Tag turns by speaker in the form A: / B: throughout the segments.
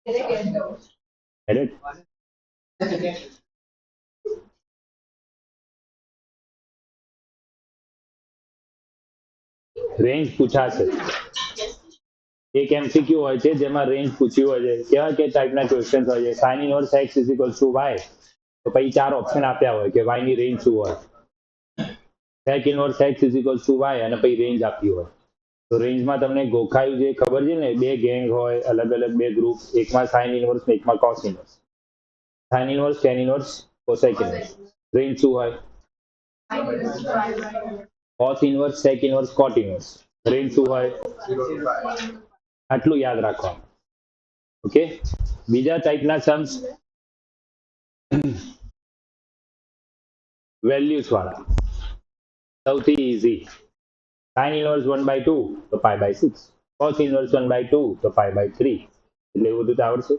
A: Edit. Range પૂછાશે. એક MCQ હોય છે જેમાં રેન્જ પૂછ્યું હોય છે. કેવા કે ટાઈપના ક્વેશ્ચન હોય છે. sin ઇનવર્સ x = y તો પછી 4 ઓપ્શન આપ્યા હોય કે y ની રેન્જ શું હોય. sec ઇનવર્સ x = y અને પછી રેન્જ આપી હોય. તો રેન્જમાં તમને ગોખાયું જે ખબર છે ને, બે ગેંગ હોય, અલગ અલગ બે ગ્રુપ, એકમાં sin ઇનવર્સ ને એકમાં cos inverse. sin inverse, tan inverse, cosec inverse. Range શું હોય? cos inverse, sec inverse, cot inverse. Range શું હોય? આટલું યાદ રાખવાનું. ઓકે. બીજા ટાઈપના સમ્સ વેલ્યુઝ વાળા સૌથી ઈઝી. sin ઇનવર્સ 1/2 તો π/6, cos ઇનવર્સ 1/2 તો π/3. એટલે એવું બધું તો આવડશે.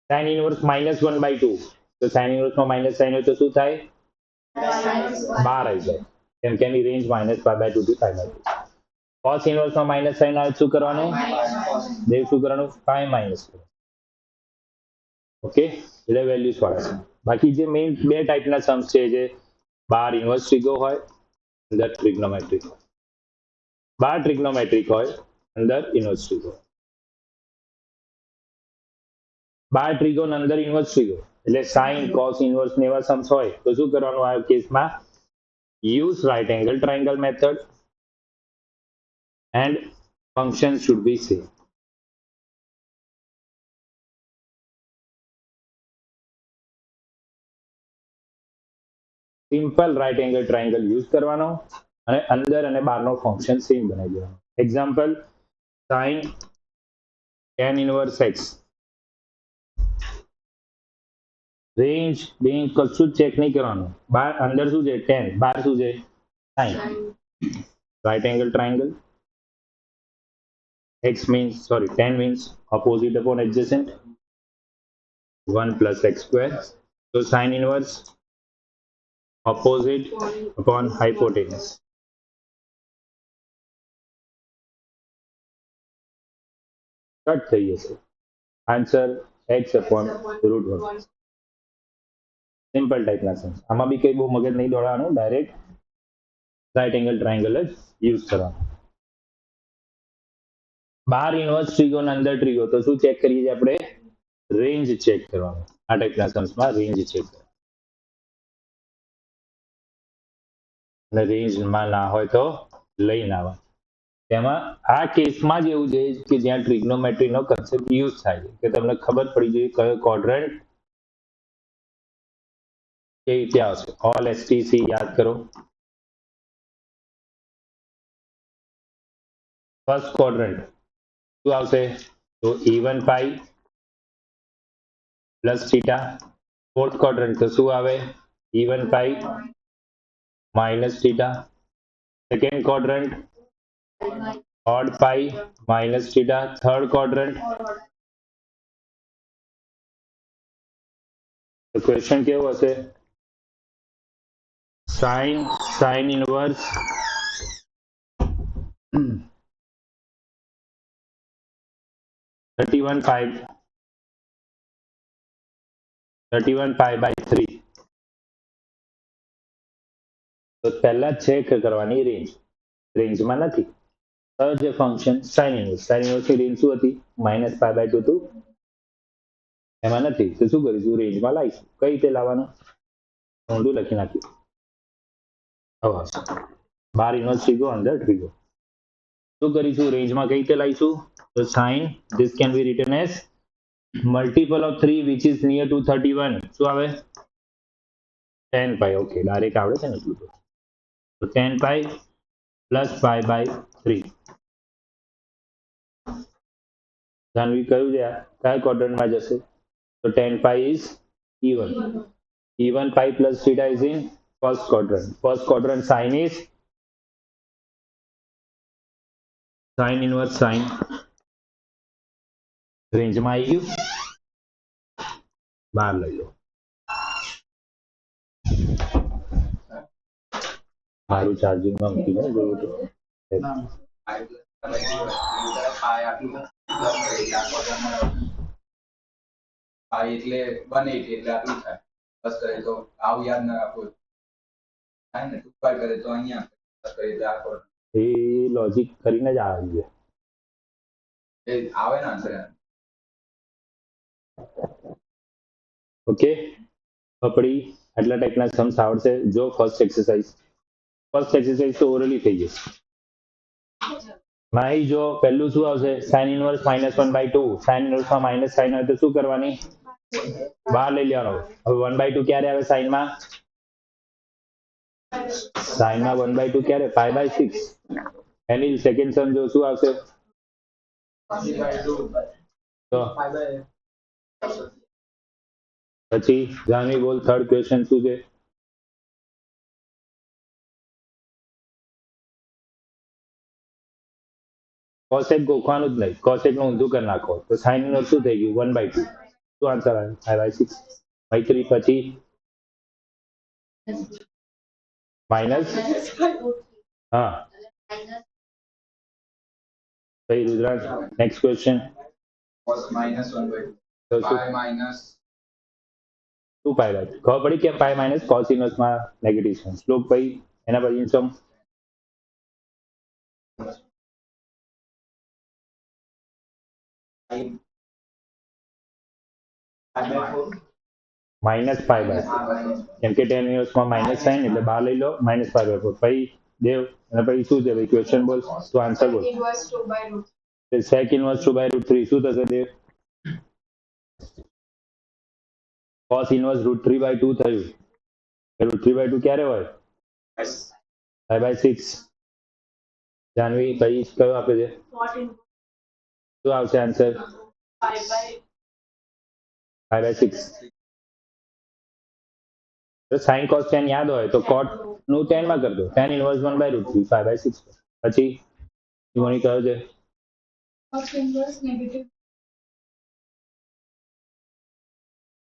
A: sin ઇનવર્સ -1/2 તો sin ઇનવર્સમાં માઇનસ સાઇન હોય તો શું થાય? 12 આવી જાય. કેમ કે એની રેન્જ -π/2 થી π/2. cos ઇનવર્સમાં માઇનસ સાઇન આવે શું કરવાનું? દેવ શું કરવાનું? Pi minus. ઓકે. એટલે વેલ્યુઝ વાળા છે. બાકી જે મેઇન બે ટાઈપના સમ્સ છે જે બહાર ઇન્વર્સ ટ્રિગો હોય, અંદર ટ્રિગ્નોમેટ્રિક હોય. બહાર ટ્રિગ્નોમેટ્રિક હોય, અંદર ઇન્વર્સ ટ્રિગો. બહાર ટ્રિગો ને અંદર ઇન્વર્સ ટ્રિગો. એટલે સાઇન, કોસ, ઇન્વર્સ ને એવા સમ્સ હોય તો શું કરવાનું આ કેસમાં? Use right angle triangle method and function should be same. Simple right angle triangle use કરવાનો અને અંદર અને બહારનો ફંક્શન સેમ બનાવી દેવાનો. Example, sin tan inverse x. Range બેન્જ કશું જ ચેક નહીં કરવાનું. બહાર અંદર શું છે? tan, બહાર શું છે? sin. Right angle triangle. tan means opposite upon adjacent. 1 + x². So sin inverse opposite upon hypotenuse. Cut થઈ જશે. Answer x/√1. સિમ્પલ ટાઈપના સમ્સ. આમાં બી કઈ બહુ મગજ નહીં દોડાવવાનું, ડાયરેક્ટ રાઇટ એંગલ ટ્રાયંગલ જ યુઝ કરવાનું. બહાર ઇન્વર્સ ટ્રિગો અને અંદર ટ્રિગો તો શું ચેક કરીએ છીએ આપણે? રેન્જ ચેક કરવાનું. આ ટાઈપના સમ્સમાં રેન્જ ચેક કરવાનું. અને રેન્જમાં ના હોય તો લઈને આવવાનું. તેમાં આ કેસમાં જ એવું છે કે જ્યાં ટ્રિગ્નોમેટ્રીનો કન્સેપ્ટ યુઝ થાય છે, કે તમને ખબર પડી જોઈએ કયો ક્વોડ્રન્ટ કેવી રીતે આવશે. ઓલ એસટીસી યાદ કરો. ફર્સ્ટ ક્વોડ્રન્ટ શું આવશે? તો E1 pi plus theta. Fourth quadrant તો શું આવે? E1 pi minus theta. Second quadrant odd pi minus theta. Third quadrant તો ક્વેશ્ચન કેવું હશે? sin inverse 31 π/3. તો પહેલા ચેક કરવાની રેન્જ. રેન્જમાં નથી. જે ફંક્શન sin ઇનવર્સ ની રેન્જ શું હતી? -π/2 હતું. એમાં નથી તો શું કરીશું? રેન્જમાં લાવીશું. કઈ રીતે લાવવાનું? ઊંધું લખી નાખ્યું. હવે બહાર ઇન્વર્સ ટ્રિગો, અંદર ટ્રિગો. શું કરીશું? રેન્જમાં કઈ રીતે લાવીશું? તો sin, this can be written as multiple of 3 which is near to 31. શું આવે? tan pi. ઓકે, ડાયરેક્ટ આવડે છે ને એટલું તો tan pi પ્લસ π/3. જાનવી કયું છે? કયા ક્વોડ્રન્ટમાં જશે? તો tan pi is E1. E1 pi plus theta is in first quadrant. First quadrant sin is sin inverse sin. રેન્જમાં આવી ગયું. બહાર લઈ લો. મારું ચાર્જિંગમાં મૂકી દો જોયું તો.
B: પાઈ એટલે 180 એટલે આટલું થાય. બસ કરે તો આવું યાદ ન રાખવું થાય ને 2 પાઈ કરે તો અહીંયા બસ કરે એટલે આખો
A: એ લોજિક કરીને જ આવે છે.
B: એ આવે ને આન્સર.
A: ઓકે, આપણી આટલા ટાઈપના સમ્સ આવડશે. જો ફર્સ્ટ એક્સરસાઇઝ તો ઓરલી થઈ જશે. માહી જો પહેલું શું આવશે? Sine inverse -1/2. સાઇન ઇનવર્સમાં માઇનસ સાઇન હોય તો શું કરવાની? બહાર લઈ લેવાનો. હવે 1/2 ક્યારે આવે સાઇનમાં? સાઇનમાં 1/2 ક્યારે? π/6. એની સેકન્ડ સમ જો શું આવશે? તો પછી જાનવી બોલ, થર્ડ ક્વેશ્ચન શું છે? કોસેક ગોખવાનું જ નહીં, કોસેક નું ઊંધું કરી નાખો તો સાઇન ઇનવર્સ શું થઈ ગયું? 1/2. શું આન્સર આવે? 5/6. મૈત્રી પછી માઇનસ, હા ભાઈ રુદ્રાંશ, નેક્સ્ટ ક્વેશ્ચન.
B: cos -1/2
A: તો શું?
B: Pi minus
A: 2π/2. ખબર પડી કે પાઈ માઇનસ કોસ ઇનવર્સમાં નેગેટિવ છે. શ્લોક ભાઈ એના પછી સમ -π/4. કેમ કે tan ઇનવર્સમાં માઇનસ સાઇન એટલે બહાર લઈ લો -π/4. પછી દેવ અને પછી શું છે ભાઈ? ક્વેશ્ચન બોલ, તો આન્સર બોલ. sec ઇનવર્સ 2/√3 શું થશે દેવ? cos ઇનવર્સ √3/2 થયું. √3/2 ક્યારે હોય? 5/6. જાનવી ભાઈ કયો આપે છે? શું આવશે આન્સર? 5/6. તો sin cos tan યાદ હોય તો cot નું tan માં કરી દો. tan inverse 1/√3 5/6. પછી મોની કયો છે?
C: cos inverse negative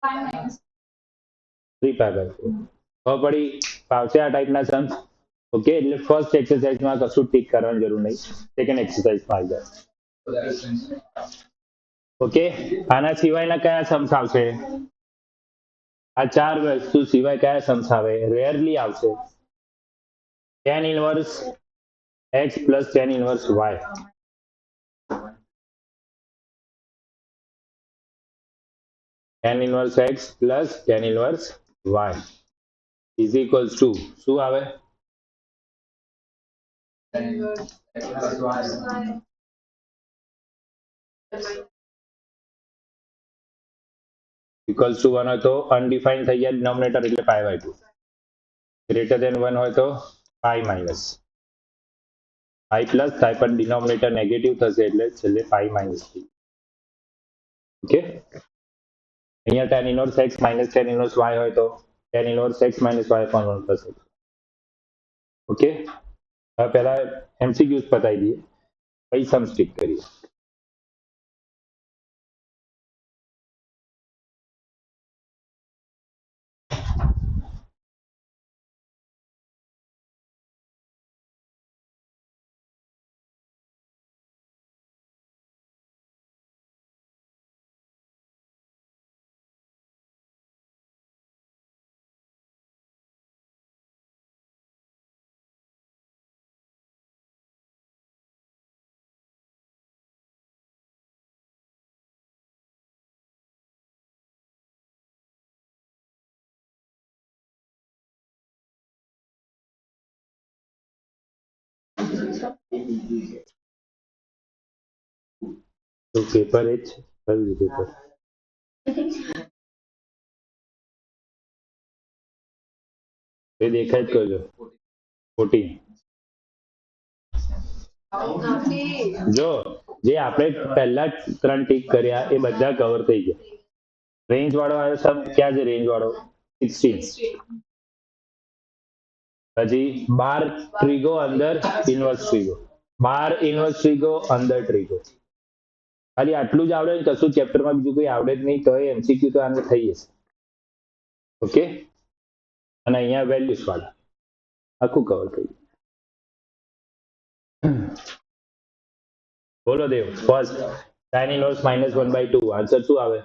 C: 5 -
A: 3π/4. ખબર પડી? ફાવશે આ ટાઈપના સમ્સ? ઓકે, એટલે ફર્સ્ટ એક્સરસાઇઝમાં કશું ટીક કરવાની જરૂર નહીં, સેકન્ડ એક્સરસાઇઝમાં આવી જાય. ઓકે, આના સિવાયના કયા સમ્સ આવશે? આ ચાર વસ્તુ સિવાય કયા સમ્સ આવે? રેરલી આવશે. tan inverse x plus tan inverse y. tan inverse x plus tan inverse y is equals to શું આવે? ઇક્વલ્સ ટુ 1 હોય તો અનડિફાઇન થઈ જાય ડિનોમિનેટર એટલે π/2. ગ્રેટર દેન 1 હોય તો પાઈ માઇનસ. પાઈ પ્લસ થાય પણ ડિનોમિનેટર નેગેટિવ થશે એટલે છેલ્લે પાઈ માઇનસ થઈ. ઓકે, અહીંયા tan inverse x minus tan inverse y હોય તો tan inverse x minus y પણ 1 થશે. ઓકે, હવે પહેલા MCQs પતાવી દઈએ પછી સમ સ્ટીક કરીએ. તો પેપર એ જ છે, કયું છે પેપર? એ દેખાય જ કરજો. 14. જો જે આપણે પહેલા 3 ટીક કર્યા એ બધા કવર થઈ ગયા. રેન્જ વાળો આવ્યો સમ ક્યાં છે? રેન્જ વાળો 16. પછી 12 ટ્રીગો અંદર ઇનવર્સ ટ્રીગો, 12 ઇનવર્સ ટ્રીગો અંદર ટ્રીગો. ખાલી આટલું જ આવડે ને કશું ચેપ્ટરમાં બીજું કોઈ આવડે જ નહીં તો MCQ તો આને થઈ જશે. ઓકે, અને અહીંયા વેલ્યુસ વાળા આખું કવર થઈ ગયું. બોલો દેવ, ફર્સ્ટ tan ઇનવર્સ -1/2 આન્સર શું આવે?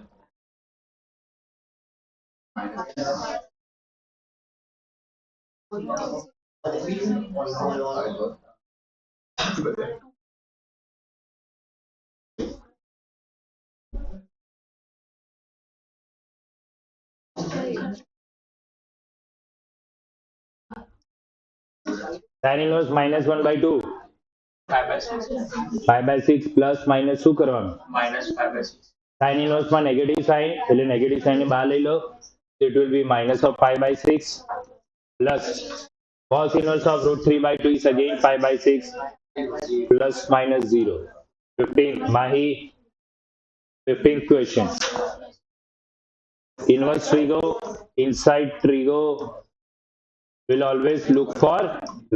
A: tan inverse minus 1 by 2 5 by 6 plus minus શું કરવાનું sin inverse માં negative sign એટલે negative sign ને બહાર લઈ લો. So it will be minus of 5 by 6 plus cos inverse of root 3 by 2 is again 5 by 6 plus minus 0. 15 Mahi 15th question. Inverse trigo inside trigo will always look for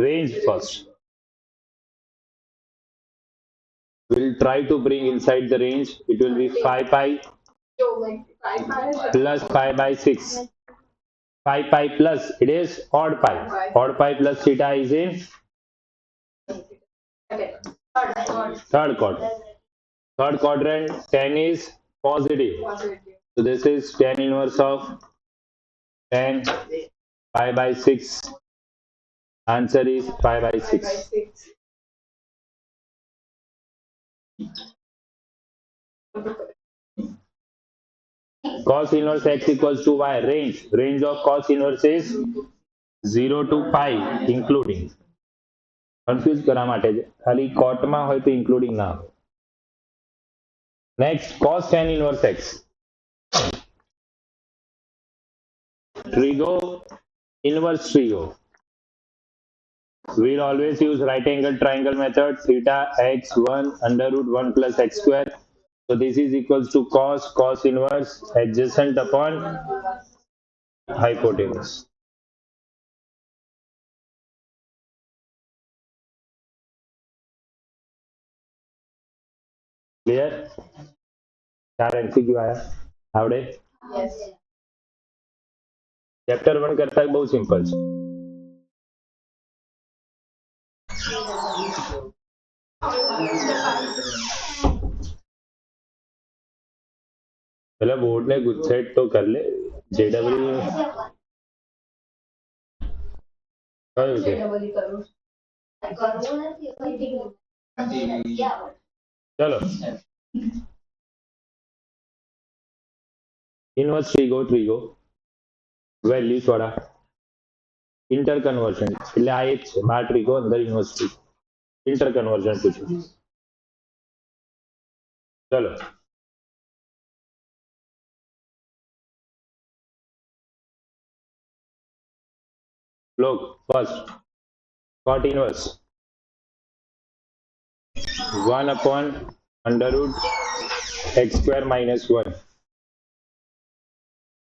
A: range first. We'll try to bring inside the range. It will be 5 pi plus 5 by 6. 5 pi plus it is odd pi. Odd pi plus theta is in third quadrant. Third quadrant, tan is positive. So this is tan inverse of tan 5 by 6. Answer is 5 by 6. Cos inverse x equals to y. Range of cos inverse is 0 to pi including. Confuse કરવા માટે છે ખાલી cot માં હોય તો including ના હોય. Next, cos tan inverse x. Trigo, inverse trigo. We'll always use right angle triangle method. Theta x1 under root 1 plus x square. So this is equals to cos inverse adjacent upon hypotenuse. Clear? 4 MCQ આયા આવડે? Chapter 1 કરતા બહુ simple છે. પેલા board ને ગુજસેટ તો કર લે. જેડબલ્યુ કયું છે? ચલો ઇન્વર્સ ટ્રીગો વેલ્યુઝ વાળા ઇન્ટર કન્વર્ઝન એટલે આ એક છે બાર ટ્રીગો અંદર ઇન્વર્સ ટ્રીગો ઇન્ટર કન્વર્ઝન પૂછ્યું. ચલો look first cot inverse 1 upon under root x square minus 1.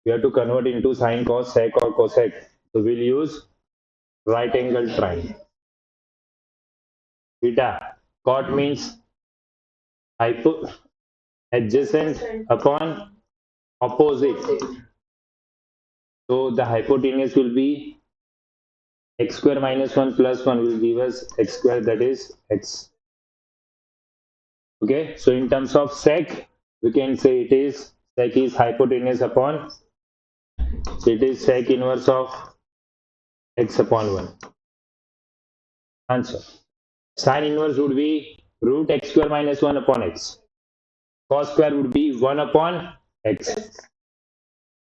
A: We have to convert into sin, cos, sec or cosec. So we'll use right angle triangle. Theta, cot means adjacent upon opposite. So the hypotenuse will be x square minus 1 plus 1 will give us x square, that is x. Okay, so in terms of sec, we can say sec is hypotenuse upon, so it is sec inverse of x upon 1. Answer. Sin inverse would be root x square minus 1 upon x. Cos square would be 1 upon x.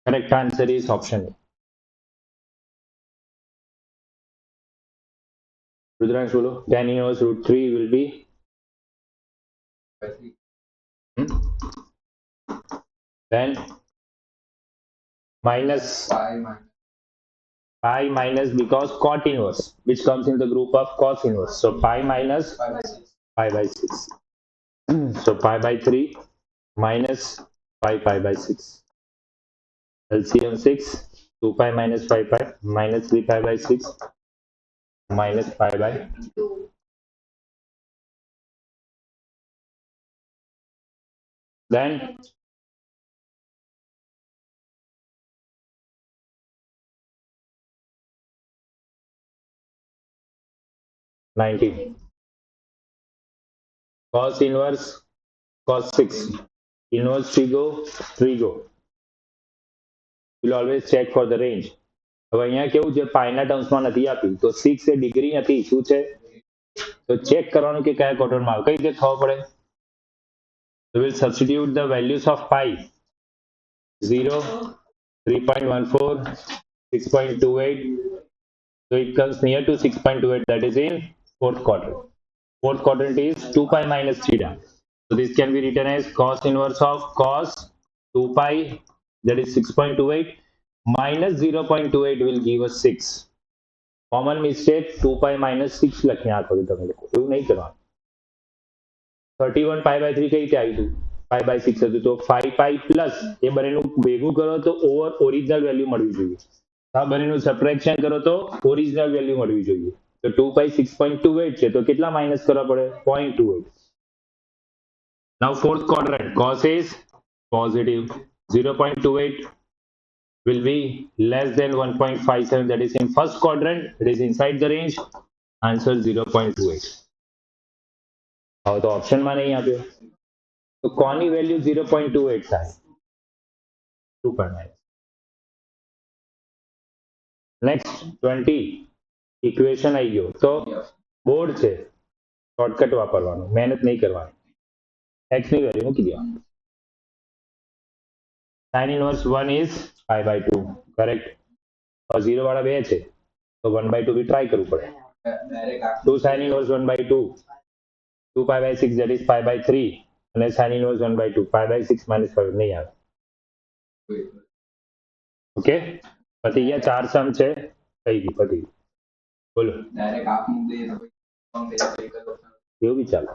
A: Correct answer is option A. Rudransh bolo. Tan inverse root 3 will be then minus pi minus because cot inverse which comes in the group of cos inverse. So pi minus pi by 6. So pi by 3 minus pi by 6. LCM 6. 2 pi minus 5 pi minus 3 pi by 6 minus pi by 2. Then cos inverse cos 6 inverse trigo will always check for the range. હવે અહીંયા કેવું છે, પાઈના ટર્મ્સમાં નથી આપ્યું, તો 6 એ degree નથી, શું છે? તો ચેક કરવાનું કે કયા ક્વોડ્રન્ટમાં આવે. કઈ રીતે ખબર પડે? So we'll substitute the values of pi 0, 3.14, 6.28. So it comes near to 6.28, that is in fourth quadrant. Fourth quadrant is 2 pi minus theta. So this can be written as cos inverse of cos 2 pi, that is 6.28, minus 0.28 will give us 6. Common mistake, 2 pi minus 6 લખી નાખો છો તમે લોકો, એવું નહીં કરવાનું. 31 pi by 3 કઈ રીતે આવ્યું? pi by 6 હતું, તો 5 pi plus એ બંનેનું ભેગું કરો તો ઓવર ઓરિજિનલ વેલ્યુ મળવી જોઈએ. આ બંનેનું સબટ્રેક્શન કરો તો ઓરિજિનલ વેલ્યુ મળવી જોઈએ. તો 2 pi 6.28 છે, તો કેટલા માઇનસ કરવા પડે? 0.28. Now fourth quadrant, cos is positive. 0.28 will be less than 1.57, that is in first quadrant, it is inside the range. Answer 0.28. હવે તો ઓપ્શનમાં નહીં આપ્યો, તો કોની વેલ્યુ 0.28 થાય? 2.9. નેક્સ્ટ 20 ઇક્વેશન આવી ગયો. તો બોર્ડ છે, શોર્ટકટ વાપરવાનું, મહેનત નહીં કરવાની. x ની વેલ્યુ મૂકી દેવાનું. sin inverse 1 is pi by 2, correct. 0 વાળા 2 છે, તો 1/2 બી ટ્રાય કરવું પડે.
B: Direct
A: 2 sin inverse 1/2, 2 pi by 6, that is pi by 3, અને sin inverse 1/2, pi by 6 minus 5 નહીં આવે. ઓકે, પછી અહીંયા 4 સમ છે, થઈ ગયું, પતી ગયું. બોલો,
B: ડાયરેક્ટ આપ મૂકી દઈએ તો પછી
A: એવું બી ચાલે.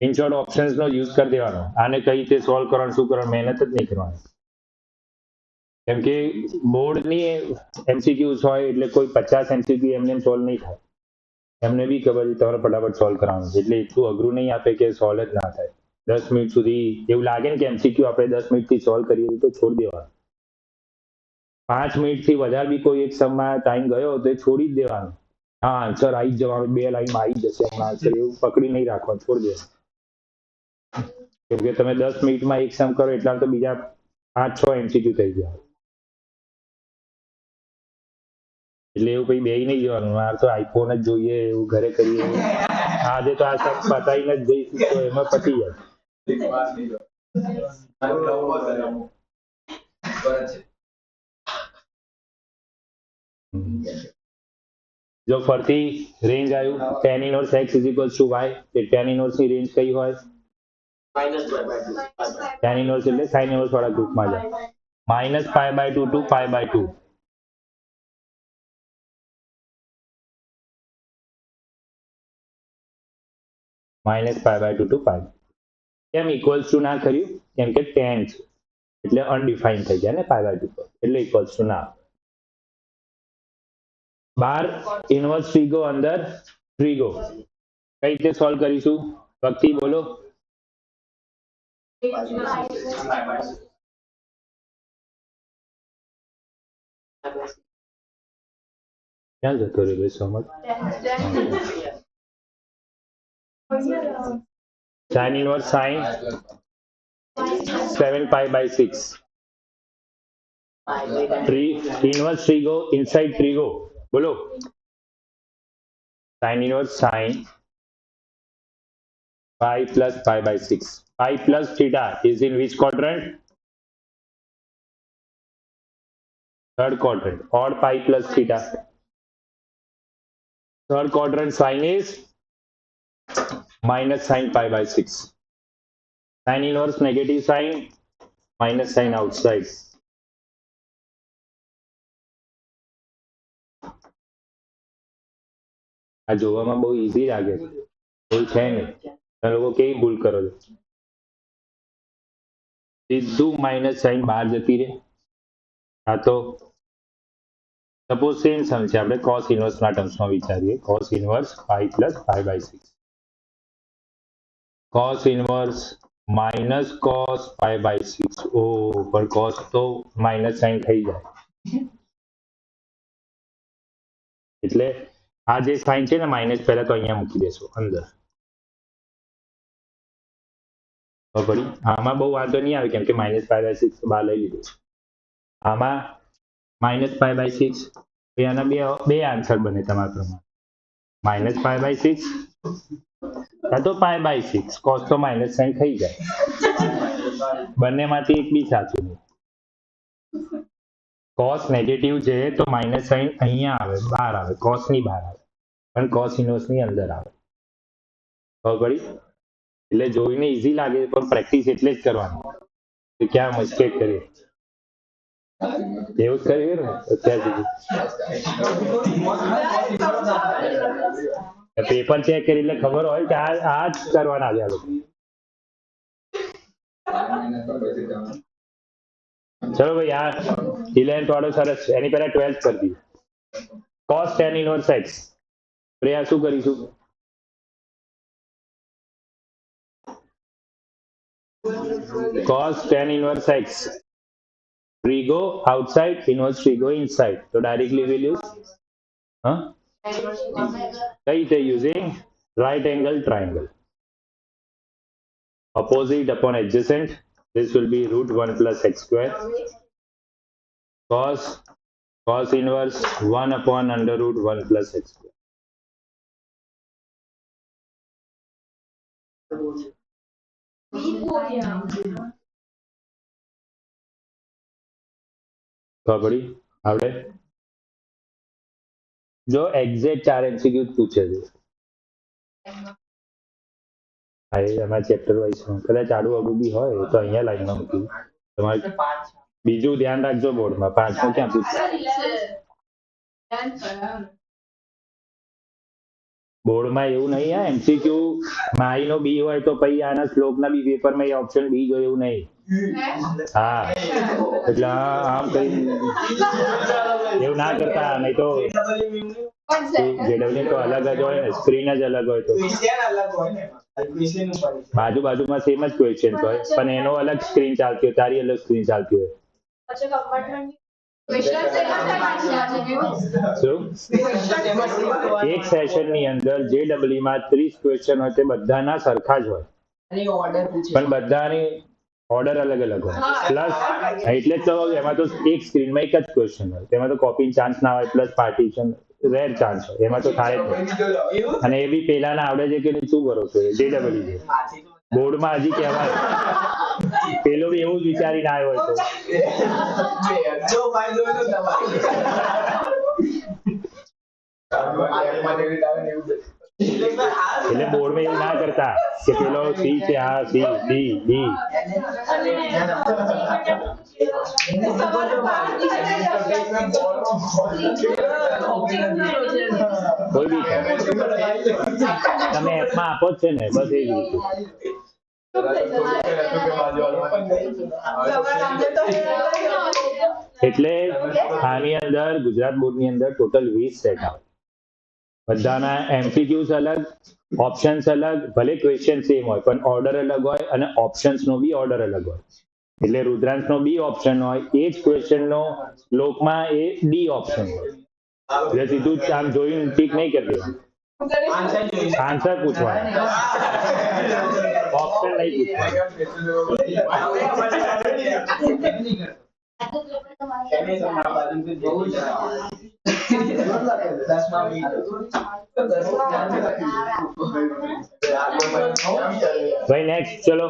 A: ઇન શોર્ટ ઓપ્શન્સ નો યુઝ કરી દેવાનો. આને કઈ રીતે સોલ્વ કરવાનું, શું કરવાનું, મહેનત જ નહીં કરવાની. કેમ કે બોર્ડની એમસીક્યુઝ હોય એટલે કોઈ 50 એમસીક્યુ એમને સોલ્વ નહીં થાય. એમને બી ખબર છે તમારે ફટાફટ સોલ્વ કરવાનું છે, એટલે એટલું અઘરું નહીં આપે કે સોલ્વ જ ના થાય. 10 મિનિટ સુધી એવું લાગે ને કે એમસીક્યુ આપણે 10 મિનિટથી સોલ્વ કરીએ તો છોડી દેવાનું. 5 મિનિટથી વધારે બી કોઈ એક સમમાં ટાઈમ ગયો તો એ છોડી જ દેવાનું. હા, આન્સર આવી જ જવાનું, 2 લાઈનમાં આવી જશે હમણાં આન્સર, એવું પકડી નહીં રાખવાનું, છોડી દેવાનું. કેમ કે તમે 10 મિનિટમાં એક સમ કરો એટલા તો બીજા 5-6 એમસીક્યુ થઈ ગયા. એટલે એવું કઈ બેહી નહીં જવાનું, મારે તો આઈફોન જ જોઈએ, એવું ઘરે કરીએ. આજે તો આ સબ પતાવીને જ જઈશું તો એમાં પતી જાય. જો ફરતી રેન્જ આવ્યું, tan inverse x is equals to y, A tan inverse ની રેન્જ કઈ હોય? tan inverse એટલે sin inverse વાળા ગ્રુપમાં જાય. -pi/2 to pi/2. -pi/2 to pi. કેમ ઇક્વલ્સ ટુ ના કર્યું? કેમ કે tan છે એટલે અનડિફાઇન થઈ ગયા ને pi/2 પર, એટલે ઇક્વલ્સ ટુ ના. બાર ઇન્વર્સ ટ્રીગો અંદર ટ્રીગો કઈ રીતે સોલ્વ કરીશું? ભક્તિ બોલો. ક્યાં જતો રહ્યો સમજ? tan inverse sin 7 pi by 6. Inverse trigo inside trigo. બોલો. sin inverse sin pi plus pi by 6. Pi plus theta is in which quadrant? Third quadrant. Odd pi plus theta. Third quadrant sin is minus sin pi by 6. Sin inverse negative sign, minus sign outside. આ જોવામાં બહુ easy લાગે છે, એવું છે નહીં. તમે લોકો કેવી ભૂલ કરો છો? સીધું માઇનસ સાઇન બહાર જતી રહે. આ તો સપોઝ સેમ સમ છે, આપણે cos ઇન્વર્સ ના ટર્મ્સમાં વિચારીએ. cos inverse pi plus pi by 6. cos inverse minus cos pi by 6. ઓ પણ cos તો માઇનસ સાઇન થઈ જાય, એટલે આ જે સાઇન છે ને માઇનસ, પહેલા તો અહીંયા મૂકી દેશો અંદર. ખબર પડી? આમાં બહુ વાંધો નહીં આવે કેમ કે -5/6 બહાર લઈ લીધું. આમાં -5/6 આના બે આન્સર બને તમારા પ્રમાણે -5/6 કાં તો π/6 cos તો માઇનસ સાઇન થઈ જાય. બંનેમાંથી એક બી સાચું નહીં. cos નેગેટિવ છે તો માઇનસ સાઇન અહીંયા આવે, બહાર આવે, cos ની બહાર આવે, પણ cos ઇનવર્સ ની અંદર આવે. ખબર પડી? એટલે જોઈને ઈઝી લાગે પણ પ્રેક્ટિસ એટલે જ કરવાની કે ક્યાં મિસ્ટેક કરીએ. એવું જ કર્યું ને અત્યાર સુધી. પેપર ચેક કરી એટલે ખબર હોય કે આ જ કરવાના છે આ લોકો. ચલો ભાઈ આ 11th વાળો સરસ, એની પહેલા 12th કરી દઈએ. cos tan inverse x. Priya શું કરીશું? cos tan inverse x. Trigo outside, inverse trigo inside. So directly we'll use કઈ રીતે using right angle triangle. Opposite upon adjacent. This will be √1 plus x square. Cos inverse 1 upon √1 plus x square. ખબર પડી? આવડે? જો exact 4 MCQ પૂછે છે. હા એમાં ચેપ્ટર વાઇઝ કદાચ આડું અડું બી હોય તો અહીંયા લાઈનમાં મૂકી તમારે બીજું ધ્યાન રાખજો બોર્ડમાં. 5મું ક્યાં પૂછે? બોર્ડમાં એવું નહીં હા MCQ માઈ નો બી હોય તો પછી આના શ્લોકના બી પેપરમાં એ ઓપ્શન બી હોય એવું નહીં. હા એટલે આમ કઈ એવું ના કરતા, નહીં તો જેડબલ્યુ તો અલગ જ હોય ને, સ્ક્રીન જ અલગ હોય તો બાજુમાં સેમ જ ક્વેશ્ચન હોય પણ એનો અલગ સ્ક્રીન ચાલતી હોય, તારી અલગ સ્ક્રીન ચાલતી હોય. એક સેશનની અંદર JEE માં 30 ક્વેશ્ચન હોય તે બધાના સરખા જ હોય પણ બધાની ઓર્ડર અલગ અલગ હોય. પ્લસ એટલે જ તો એમાં તો એક સ્ક્રીનમાં એક જ ક્વેશ્ચન હોય, તેમાં તો કોપી ચાન્સ ના હોય, પ્લસ પાર્ટીશન રેર ચાન્સ હોય, એમાં તો થાય જ નહીં. અને એ બી પેલાના આવડે છે કે નહીં શું કરો છો? JEE છે બોર્ડમાં હજી કહેવાય પેલો બી એવું જ વિચારીને આવ્યો હોય એટલે બોર્ડમાં એવું ના કરતા કે પેલો સી છે, આ સી ડી ડી. કોઈ બી તમે એપમાં આપો જ છે ને, બસ એ જ રીતે. એટલે આની અંદર ગુજરાત બોર્ડની અંદર ટોટલ 20 સેટ આવે. બધાના MCQs અલગ, ઓપ્શન્સ અલગ, ભલે ક્વેશ્ચન સેમ હોય પણ ઓર્ડર અલગ હોય અને ઓપ્શન્સ નો બી ઓર્ડર અલગ હોય. એટલે રુદ્રાંશ નો બી ઓપ્શન હોય, એ જ ક્વેશ્ચન નો શ્લોકમાં એ ડી ઓપ્શન હોય. એટલે સીધું આમ જોઈને ટીક નહીં કરી દેવાનું, આન્સર પૂછવાનો, ઓપ્શન નહીં પૂછવાનું. भाई नेक्स्ट चलो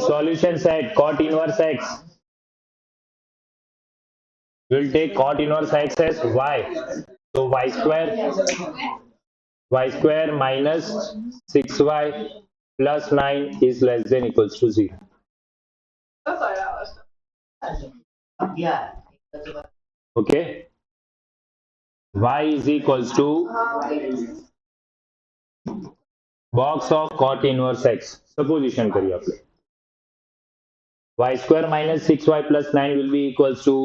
A: solution set cot inverse x. We'll take cot inverse x as y. So y square minus 6y plus 9 is less than equals to 0. Okay. Y is equals to box of cot inverse x. Supposition करिए आप लोग. Y square minus 6y plus 9 will be equals to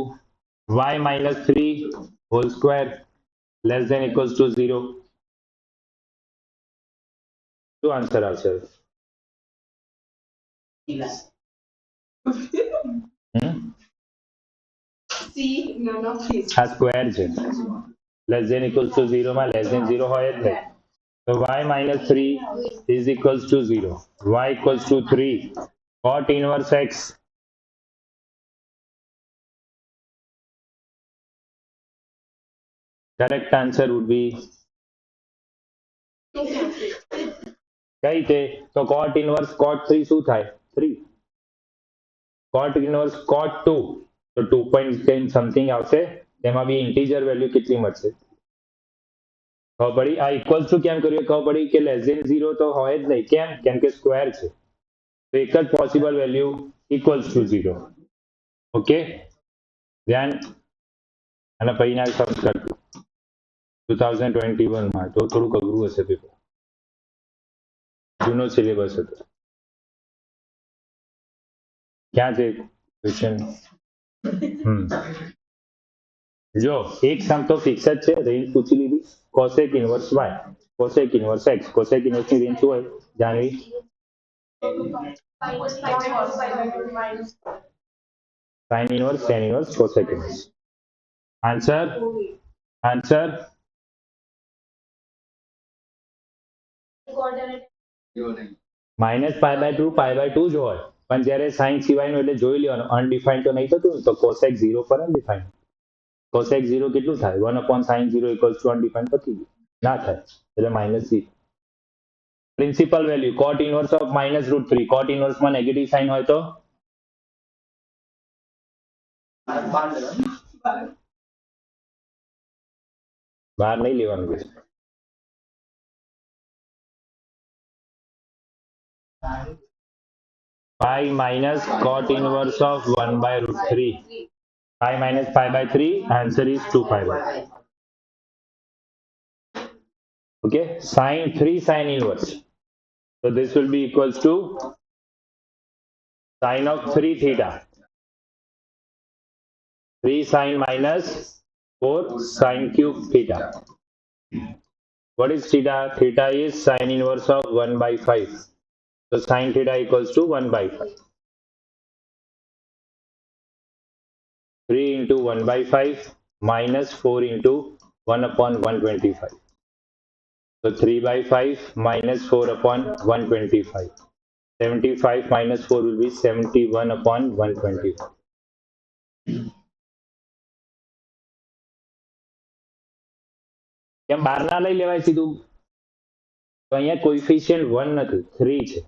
A: y minus 3 whole square less than equals to 0. To answer ourselves. આ square છે, less than equals to 0 માં less than 0 હોય જ નહીં. So y minus 3 is equals to 0. Y equals to 3. Cot inverse x. Correct answer would be કઈ રીતે? તો cot inverse cot 3 શું થાય? 3. Cot inverse cot 2 તો 2.10 something આવશે. તેમાં બી ઇન્ટીજર વેલ્યુ કેટલી મળશે? ખબર પડી? આ ઇક્વલ્સ ટુ કેમ કર્યું? ખબર પડી કે લેસ ધેન 0 તો હોય જ નહીં. કેમ? કેમ કે સ્ક્વેર છે. તો એક જ possible value equals to 0. Okay, ધ્યાન. અને પછીના સમ કરજો 2021 માં તો થોડુંક અઘરું હશે પેપર. જૂનો સિલેબસ હતો. ક્યાં છે ક્વેશ્ચન? જો એક સમ તો ફિક્સ જ છે. રેન્જ પૂછી લીધી. Cosec inverse y, cosec inverse x. Cosec inverse ની રેન્જ શું હોય જાણવી? Sine inverse, tan inverse, cosec inverse. Answer answer -π/2 π/2 જ હોય. પણ જ્યારે સાઇન સિવાયનું એટલે જોઈ લેવાનું. અનડિફાઇન્ડ તો નહીં થતું ને, તો કોસેક 0 પર અનડિફાઇન્ડ. કોસેક 0 કેટલું થાય? 1/sin 0 = અનડિફાઇન્ડ પતી ગયું. ના થાય એટલે -0. Principal value cot inverse of -√3. cot inverse માં નેગેટિવ સાઇન હોય તો બહાર નહીં લેવાનું. pi minus cot inverse of 1/√3. Pi minus π/3. Answer is 2π/3. Okay, sin 3 sin inverse. So this will be equals to sin of 3 theta. 3 sin minus 4 sin cube theta. What is theta? Theta is sin inverse of 1/5. So sin theta equals to 1/5. 3 into 1/5 minus 4 into 1/125. So 3/5 minus 4/125. 75 minus 4 will be 71/125. કેમ બહાર ના લઈ લેવાય સીધું? તો અહીંયા coefficient 1 નથી, 3 છે.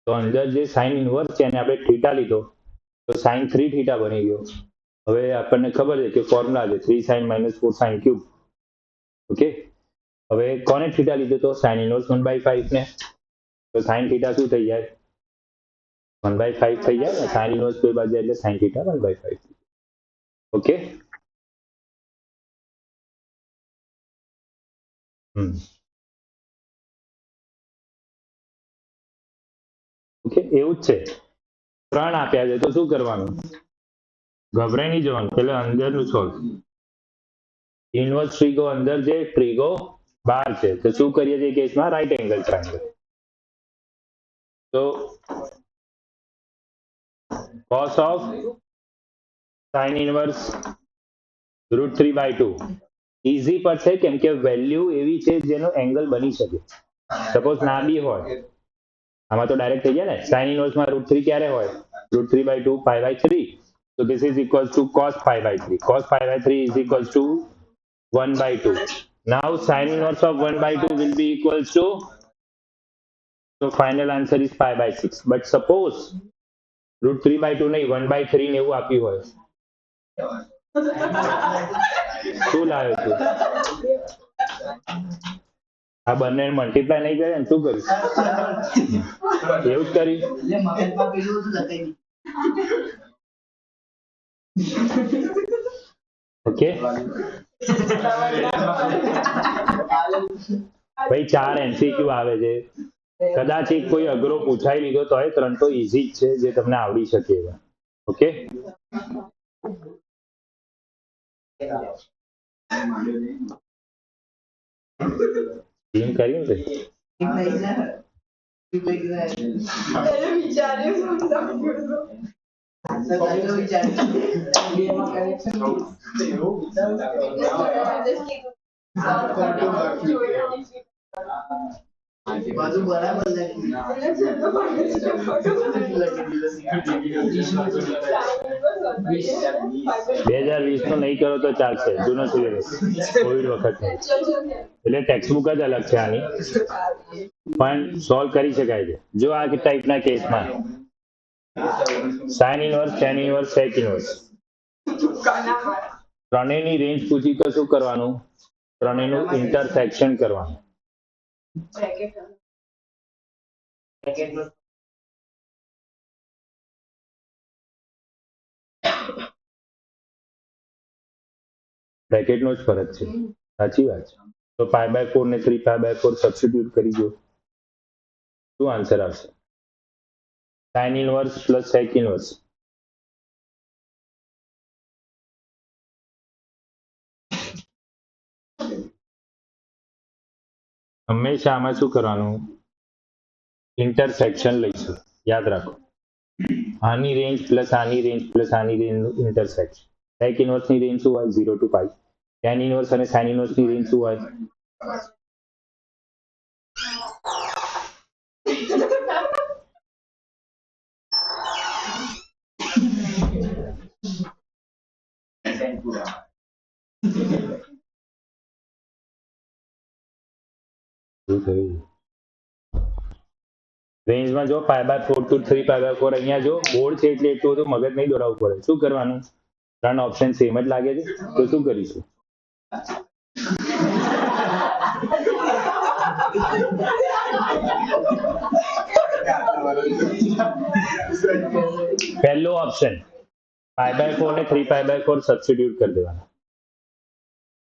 A: તો અંદર જે સાઇન ઇન્વર્સ છે એને આપણે થીટા લીધો તો sin 3 થીટા બની ગયો. હવે આપણને ખબર છે કે ફોર્મ્યુલા છે 3 sin - 4 sin ક્યુબ. ઓકે, હવે કોને થીટા લીધો તો sin ઇન્વર્સ 1/5 ને. તો sin થીટા શું થઈ જાય? 1/5 થઈ જાય ને. sin ઇન્વર્સ બે બાજુ એટલે sin થીટા 1/5. ઓકે, ઓકે, એવું જ છે. 3 આપ્યા છે તો શું કરવાનું? ગભરાઈ નહીં જવાનું. પેલા અંદરનું સોલ્વ. ઇન્વર્સ ટ્રીગો અંદર છે, ટ્રીગો બહાર છે. તો શું કરીએ છીએ કેસમાં? Right angle triangle. તો cos of sin inverse √3/2 easy પડશે કેમ કે વેલ્યુ એવી છે જેનો એંગલ બની શકે. સપોઝ ના બી હોય, આમાં તો ડાયરેક્ટ થઈ જાય ને. sin ઇન્વર્સ માં √3 ક્યારે હોય? √3/2 π/3. So this is equals to cos π/3. Cos π/3 is equals to 1/2. Now sin inverse of 1/2 will be equals to, so final answer is π/6. But suppose √3/2 નહીં 1/3 ને એવું આપ્યું હોય, શું લાવ્યો છું? આ બંને મલ્ટીપ્લાય નહીં કરે ને શું કર્યું? એવું જ કર્યું. ઓકે, ભાઈ 4 MCQ આવે છે. કદાચ એક કોઈ અઘરો પૂછાઈ લીધો તો 3 તો ઈઝી જ છે જે તમને આવડી શકે એવા. ઓકે, એમ કર્યું ને
D: બધું બરાબર લખી
B: ના.
A: બે હજાર 20 નું નહીં કરો તો ચાલશે, જૂનો સિલેબસ કોવિડ વખત એટલે ટેક્સ્ટબુક જ અલગ છે આની, પણ સોલ્વ કરી શકાય છે. જો આ ટાઈપના કેસમાં સાઇન ઇનવર્સ, ટેન ઇનવર્સ, સેક ઇનવર્સ ત્રણેયની રેન્જ પૂછી તો શું કરવાનું? ત્રણેયનું ઇન્ટરસેક્શન કરવાનું. બ્રેકેટનો જ ફરક છે, સાચી વાત છે. તો π/4 ને 3π/4 સબસ્ટિટ્યુટ કરી દો, શું આન્સર આવશે? સાઇન ઇનવર્સ પ્લસ સેક ઇનવર્સ. હંમેશા આમાં શું કરવાનું? ઇન્ટરસેક્શન લઈશું, યાદ રાખો. આની રેન્જ પ્લસ આની રેન્જ પ્લસ આની રેન્જનું ઇન્ટરસેક્શન. સેક ઇનવર્સની રેન્જ શું હોય? 0 to π. ટેન ઇનવર્સ અને સાઇન ઇનવર્સની રેન્જ શું હોય? રેન્જમાં જો π/4 to 3π/4, અહીંયા જો બોર્ડ છે એટલે એટલું બધું મગજ નહીં દોડાવવું પડે. શું કરવાનું? ત્રણ ઓપ્શન સેમ જ લાગે છે તો શું કરીશું? પહેલો ઓપ્શન π/4 ને 3π/4 સબસ્ટિટ્યુટ કરી દેવાના.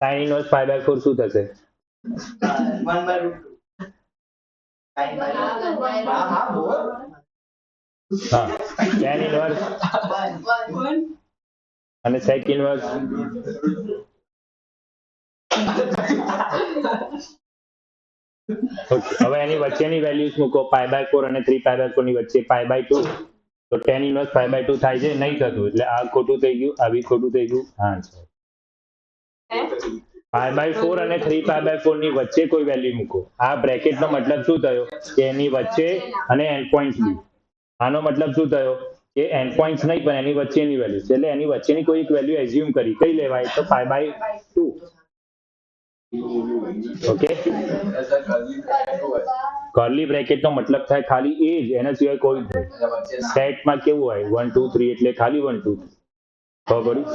A: સાઇન ઇનવર્સ π/4 શું થશે?
D: 1/√2.
A: હા, ટેન ઇનવર્સ અને સેક ઇનવર્સ. હવે એની વચ્ચેની વેલ્યુઝ મૂકો. π/4 અને 3π/4 ની વચ્ચે π/2, તો ટેન ઇનવર્સ π/2 થાય છે, નહીં થતું એટલે આ ખોટું થઈ ગયું, આ બી ખોટું થઈ ગયું. હા, π/4 અને 3π/4 ની વચ્ચે કોઈ વેલ્યુ મૂકો. આ બ્રેકેટનો મતલબ શું થયો? કે એની વચ્ચે અને એન્ડ પોઈન્ટ બી. આનો મતલબ શું થયો? કે એન્ડ પોઈન્ટ્સ નહીં પણ એની વચ્ચેની વેલ્યુ, એટલે એની વચ્ચેની કોઈ એક વેલ્યુ એઝ્યુમ કરી. કઈ લેવાય? તો π/2. ઓકે, કર્લી બ્રેકેટનો મતલબ થાય ખાલી એ જ, એના સિવાય કોઈ જ નહીં. સેટમાં કેવું હોય? 1 2 3 એટલે ખાલી 1 2 3. ખબર પડી?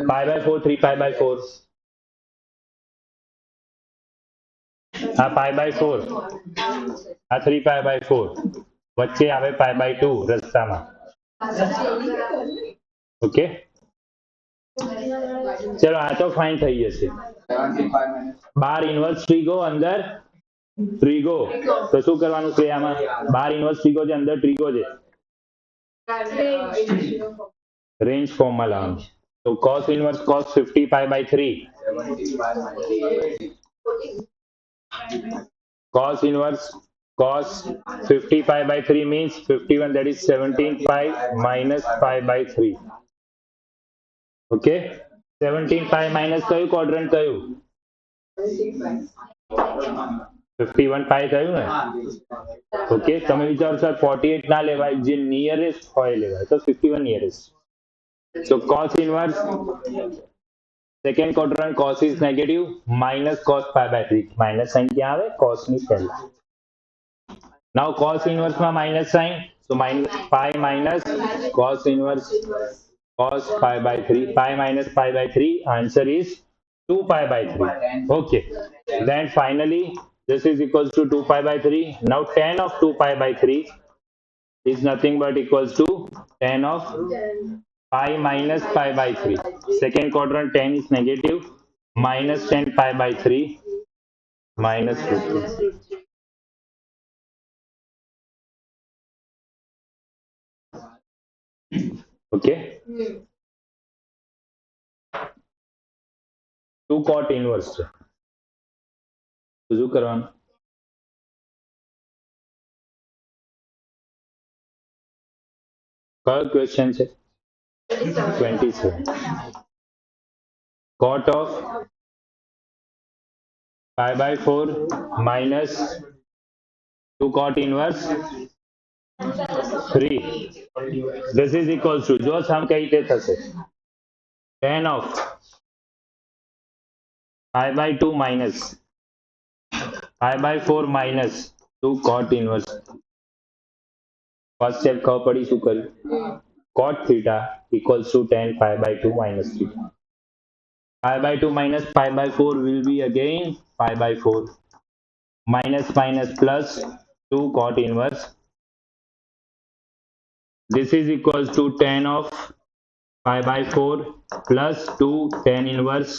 A: π/4 3π/4. આ π/4, આ 3π/4, વચ્ચે આવે π/2 રસ્તામાં. ઓકે, ચલો આ તો ફાઇન થઈ જશે. 12 ઇનવર્સ ટ્રીગો અંદર ટ્રીગો, તો શું કરવાનું છે આમાં? 12 ઇનવર્સ ટ્રીગો છે, અંદર ટ્રીગો છે, રેન્જ ફોર્મમાં લાવવાનું. તો cos inverse cos 50π/3, cos inverse cos 50π/3 means 51, that is 17π minus π/3. Okay, 17π minus કયું ક્વોડ્રન્ટ કયું? 51π થયું ને? ઓકે, તમે વિચારો સર 48 ના લેવાય, જે નિયરેસ્ટ હોય લેવાય, તો 51 nearest. So cos inverse second quadrant cos is negative minus cos π/3. Minus sine ક્યાં આવે? cos ની પહેલા. Now cos inverse માં minus sine, so π minus cos inverse cos π/3. π minus π/3, answer is 2π/3. Okay, then finally this is equals to 2π/3. Now tan of 2π/3 is nothing but equals to tan of π minus π/3. Second quadrant tan is negative, minus tan π/3 minus 50. Okay, 2 cot inverse છે, તો શું કરવાનું? કયો question છે? 27. Cot of pi by 4 minus 2 cot inverse 3. This is equals to, જો સમ કઈ રીતે થશે, tan of pi by 2 minus pi by 4 minus 2 cot inverse. First step ખબર પડી શું કર્યું? cot theta equals to tan pi by 2 minus 3. Pi by 2 minus pi by 4 will be again pi by 4 minus minus plus 2 cot inverse. This is equals to tan of pi by 4 plus 2 tan inverse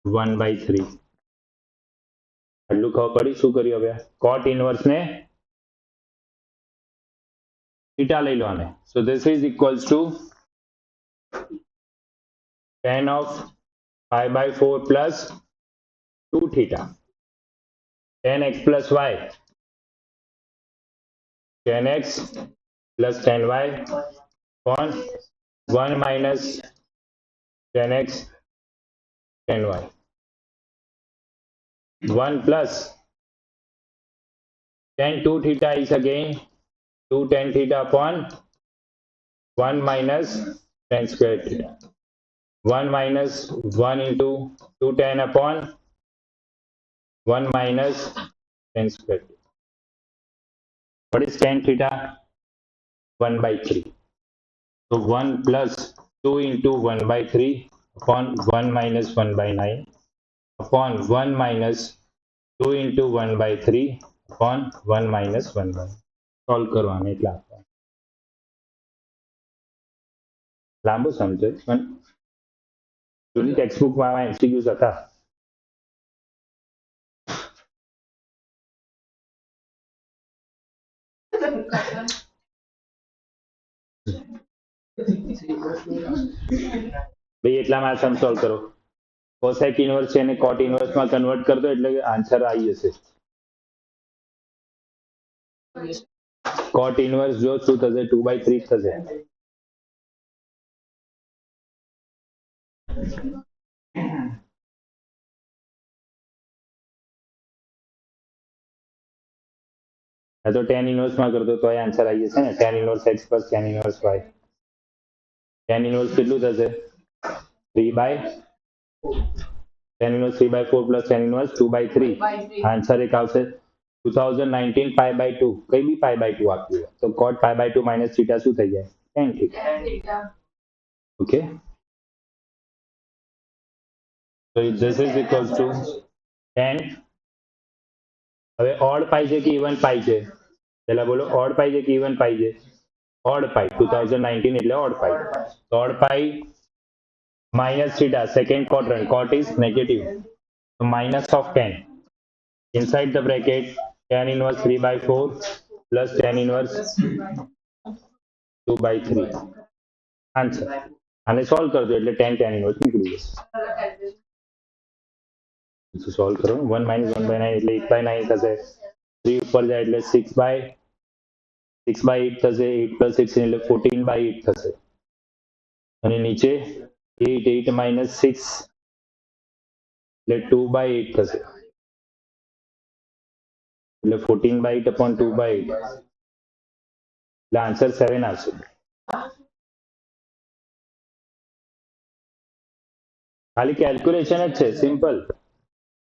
A: 1 by 3. આટલું ખબર પડી શું કર્યું? હવે cot inverse ને theta લઈ લો આને. So this is equals to tan of pi by 4 plus 2 theta. Tan x plus y. Tan x plus tan y upon 1 minus tan x tan y. 1 plus tan 2 theta is again 2 tan theta upon 1 minus tan square theta. 1 minus 1 into 2 tan upon 1 minus tan square theta. What is tan theta? 1 by 3. So 1 plus 2 into 1 by 3 upon 1 minus 1 by 9 upon 1 minus 2 into 1 by 3 upon 1 minus 1 by 9. Solve કરવાનું એટલે આપણે લાંબુ સમજો પણ જૂની ટેક્સ્ટબુકમાં આવા MCQs હતા. ભાઈ એટલામાં સમ સોલ્વ કરો. કોસેક ઇન્વર્સ છે એને કોટ ઇન્વર્સમાં કન્વર્ટ કરી દો એટલે આન્સર આવી જશે. cot inverse જો શું થશે? 2 by 3 થશે. તો tan inverse માં કરતો તો આન્સર આવી જશે ને. tan inverse x plus tan inverse y. tan inverse કેટલું થશે? 3 by tan inverse 3 by 4 plus tan inverse 2 by 3. Answer એક આવશે 2019 pi by 2. કઈ બી pi by 2 આપ્યું હોય તો cot pi by 2 minus theta શું થઈ જાય? tan theta. Okay, so this is equals to tan. હવે odd pi છે કે even pi છે? પહેલા બોલો odd pi છે કે even pi છે? odd pi. 2019 એટલે odd pi. So odd pi minus theta, second quadrant, cot is negative, so minus of tan. Inside the bracket tan inverse 3 by 4 plus tan inverse 2 by 3. Answer. આને solve કરજો એટલે tan inverse નીકળી જશે. Solve કરો. 1 minus 1 by 9 એટલે 8 by 9 થશે. 3 ઉપર જાય એટલે 6 by 8 થશે. 8 plus 16 એટલે 14 by 8 થશે. અને નીચે 8 minus 6 એટલે 2 by 8 થશે. એટલે 14 by 8 upon 2 by 8 એટલે આન્સર 7 આવશે. ખાલી કેલ્ક્યુલેશન જ છે, સિમ્પલ.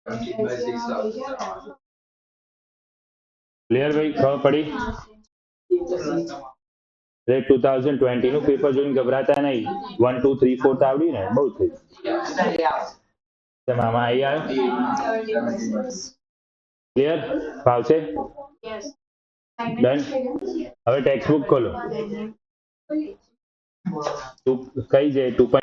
B: 17 by 6 આવશે.
A: ક્લિયર ભાઈ? ખબર પડી? 2020 નું પેપર જોઈને ગભરાતા નહીં. 1 2 3 4 તો આવડી ને, બહુ થઈ. આમાં આવી આવ્યો? ક્લિયર? ફાવશે? ડન. હવે ટેક્સ્ટ બુક ખોલો. કઈ છે 2.